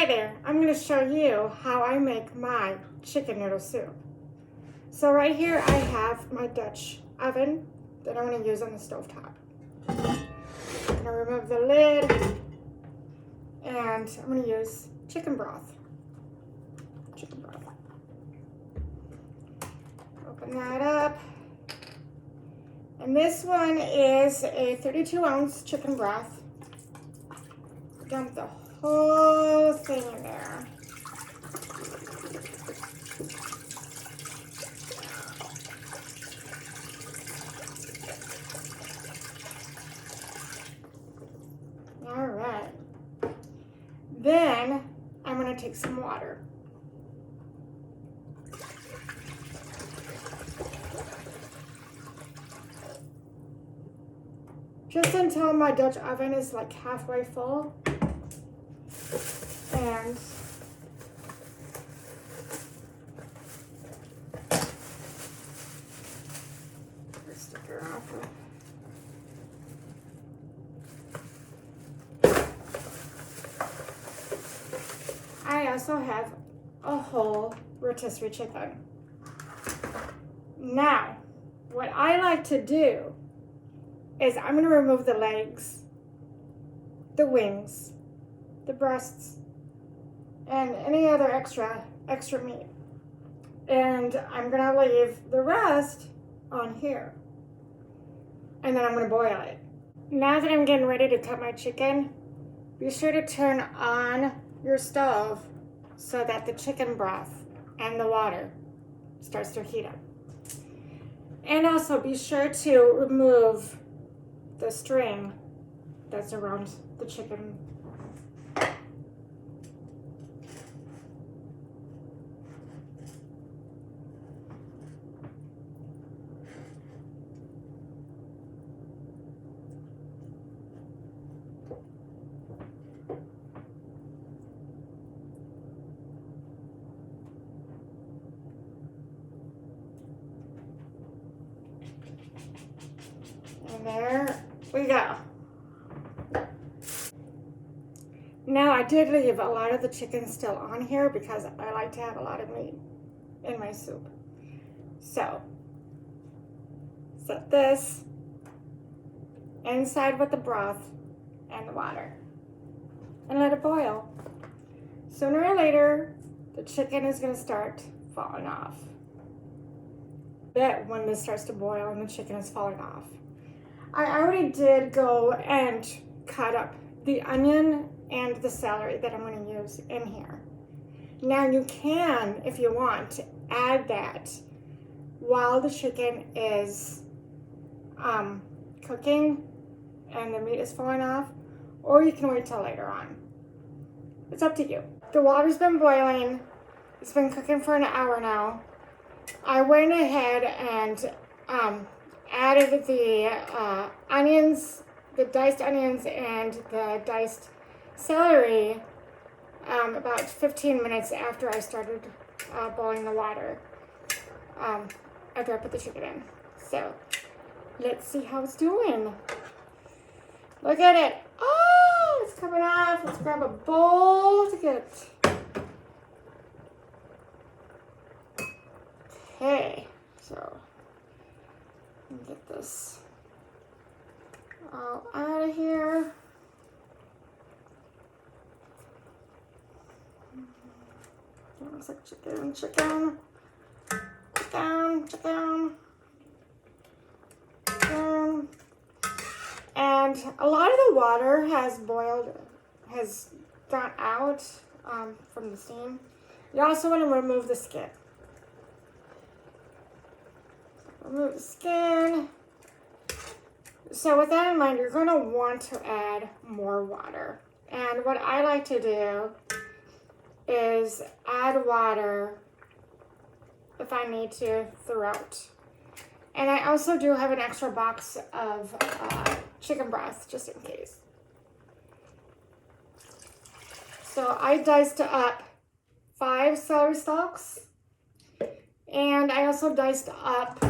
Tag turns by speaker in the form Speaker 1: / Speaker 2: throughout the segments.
Speaker 1: Hi there, I'm going to show you how I make my chicken noodle soup. So right here I have my Dutch oven that I'm going to use on the stovetop. I'm going to remove the lid and I'm going to use chicken broth. Open that up. And this one is a 32-ounce chicken broth. Dump the whole thing in there. All right. Then I'm going to take some water. Just until my Dutch oven is like halfway full. And stick her off. I also have a whole rotisserie chicken. Now, what I like to do is I'm going to remove the legs, the wings, the breasts, and any other extra meat. And I'm going to leave the rest on here. And then I'm going to boil it. Now that I'm getting ready to cut my chicken, be sure to turn on your stove so that the chicken broth and the water starts to heat up. And also be sure to remove the string that's around the chicken. And there we go. Now I did leave a lot of the chicken still on here because I like to have a lot of meat in my soup. So set this inside with the broth and the water and let it boil. Sooner or later, the chicken is going to start falling off. But when this starts to boil and the chicken is falling off. I already did go and cut up the onion and the celery that I'm going to use in here. Now you can, if you want, add that while the chicken is cooking and the meat is falling off, or you can wait till later on. It's up to you. The water's been boiling. It's been cooking for an hour now. I went ahead and added the onions, the diced onions and the diced celery about 15 minutes after I started boiling the water, after I put the chicken in. So let's see how it's doing. Look at it. Oh, it's coming off. Let's grab a bowl to get it. Okay, so get this all out of here. It looks like chicken. And a lot of the water has gone out from the steam. You also want to remove the skin. Remove the skin. So with that in mind, you're going to want to add more water. And what I like to do is add water if I need to throughout. And I also do have an extra box of chicken broth just in case. So I diced up 5 celery stalks. And I also diced up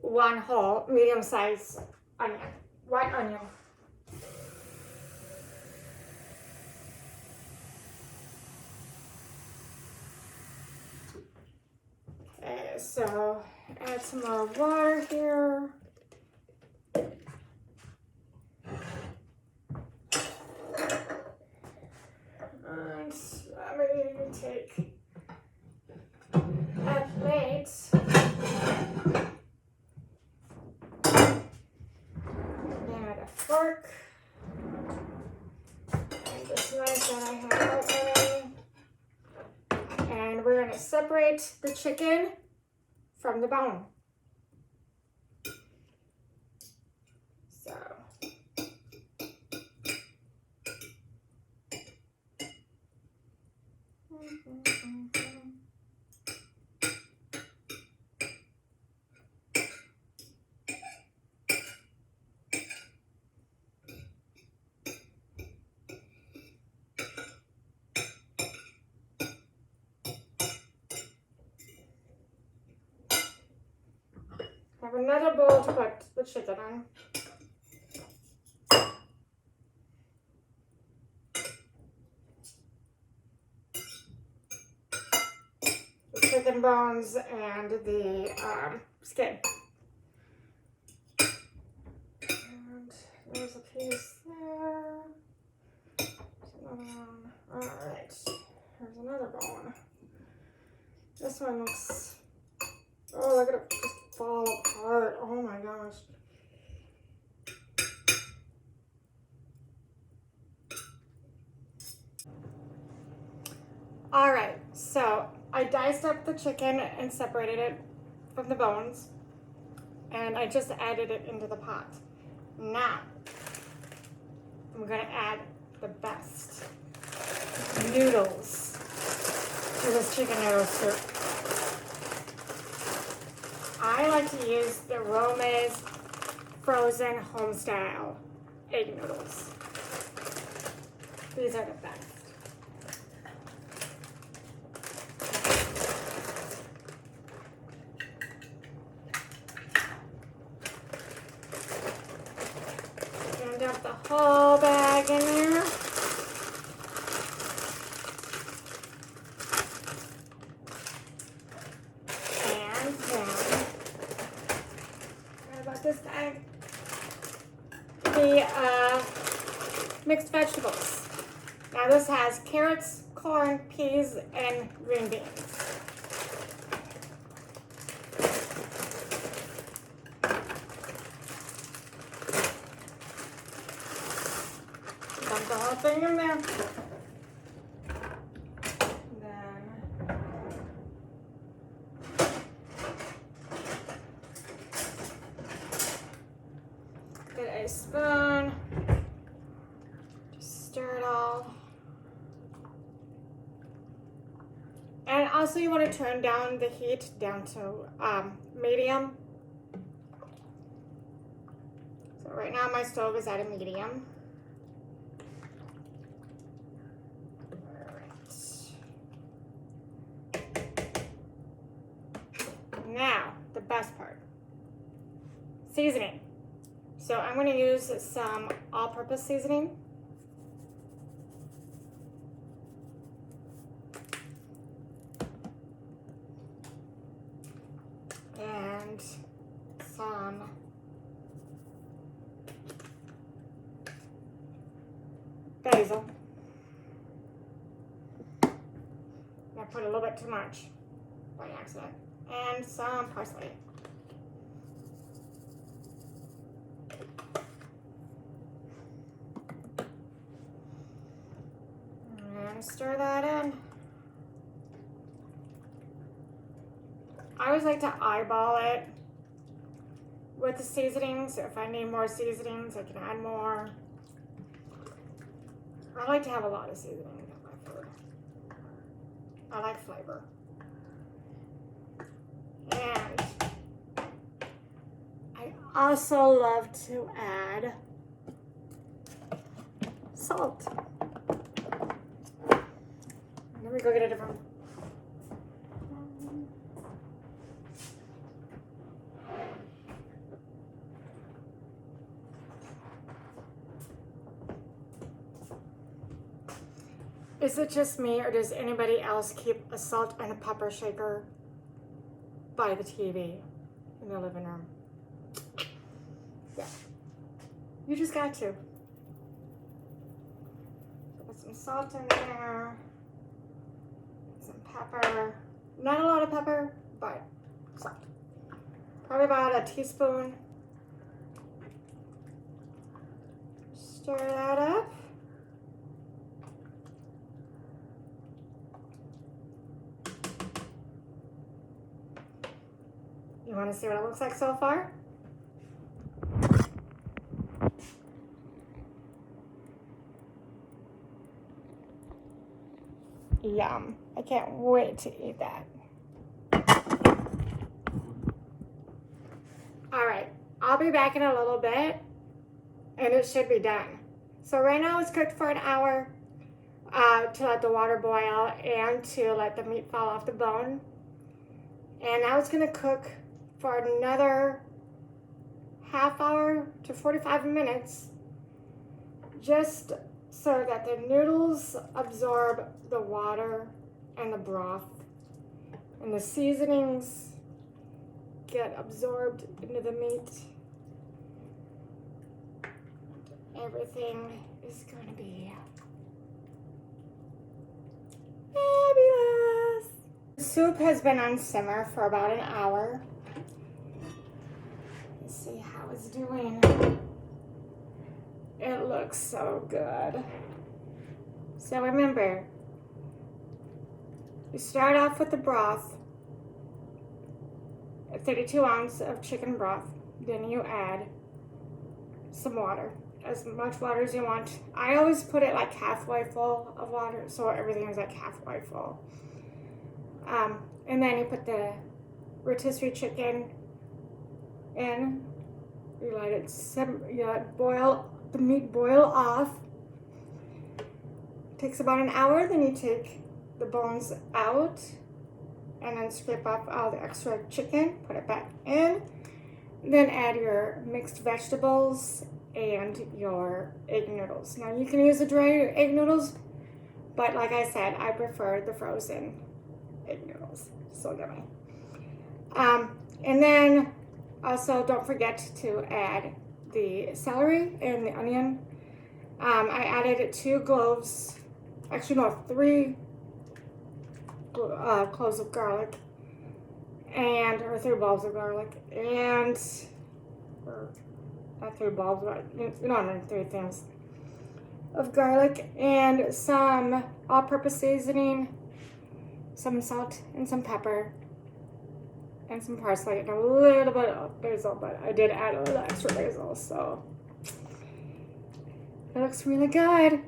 Speaker 1: 1 whole medium-sized onion, white onion. Okay, so add some more water here. And I'm going to take a plate and a fork and this knife that I have out already. And we're going to separate the chicken from the bone. So. I have another bowl to put the chicken in. The chicken bones and the skin. And there's a piece there. There's another one. Alright. Here's another bone. This one looks... Oh, look at it just fall apart. Oh my gosh. Alright, so I diced up the chicken and separated it from the bones. And I just added it into the pot. Now, I'm going to add the best noodles to this chicken noodle soup. I like to use the Ramen frozen home-style egg noodles. These are the best. And dump the whole bag in there. This bag, the mixed vegetables. Now this has carrots, corn, peas, and green beans. Dump the whole thing in there. Get a spoon, just stir it all. And also you want to turn down the heat down to medium. So right now my stove is at a medium. Now, the best part, seasoning. So I'm going to use some all-purpose seasoning. And some basil. I put a little bit too much by accident. And some parsley. And stir that in. I always like to eyeball it with the seasonings. If I need more seasonings, I can add more. I like to have a lot of seasoning in my food. I like flavor. And I also love to add salt. Let me go get a different. Is it just me, or does anybody else keep a salt and a pepper shaker by the TV in the living room. Yeah. You just got to. Put some salt in there. Some pepper. Not a lot of pepper, but salt. Probably about a teaspoon. Stir that up. You want to see what it looks like so far? Yum. I can't wait to eat that. All right, I'll be back in a little bit and it should be done. So right now it's cooked for an hour to let the water boil and to let the meat fall off the bone. And now it's gonna cook for another half hour to 45 minutes just so that the noodles absorb the water and the broth and the seasonings get absorbed into the meat. Everything is going to be fabulous. The soup has been on simmer for about an hour. Let's see how it's doing. It looks so good. So remember, you start off with the broth, a 32 ounce of chicken broth. Then you add some water, as much water as you want. I always put it like halfway full of water, so everything is like halfway full. And then you put the rotisserie chicken in. You let it boil. The meat boil off. It takes about an hour. Then you take the bones out and then scrape off all the extra chicken, put it back in, then add your mixed vegetables and your egg noodles. Now you can use the dry egg noodles, but like I said, I prefer the frozen egg noodles. So yummy. And then also don't forget to add the celery and the onion. I added 2 cloves, actually no, 3 cloves of garlic, or 3 bulbs of garlic, and not 3 bulbs, but you know what I mean, 3 things of garlic, and some all-purpose seasoning, some salt and some pepper, and some parsley, and a little bit of basil, but I did add a little extra basil, so it looks really good.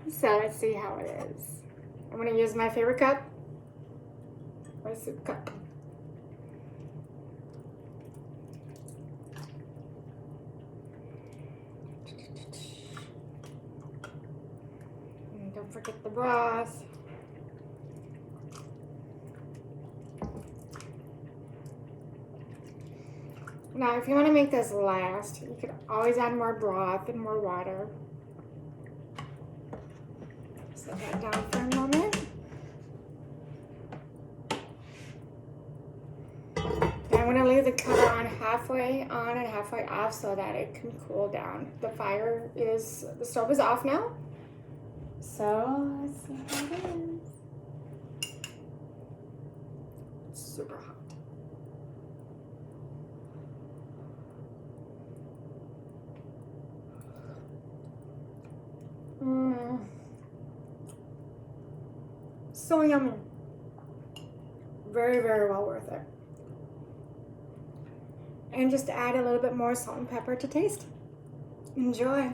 Speaker 1: So let's see how it is. I'm gonna use my favorite cup, my soup cup. And don't forget the broth. Now, if you want to make this last, you can always add more broth and more water. Set that down for a moment. And I'm going to leave the cover halfway on and halfway off so that it can cool down. The stove is off now. So, let's see how it is. It's super hot. So yummy. Very, very well worth it. And just add a little bit more salt and pepper to taste. Enjoy.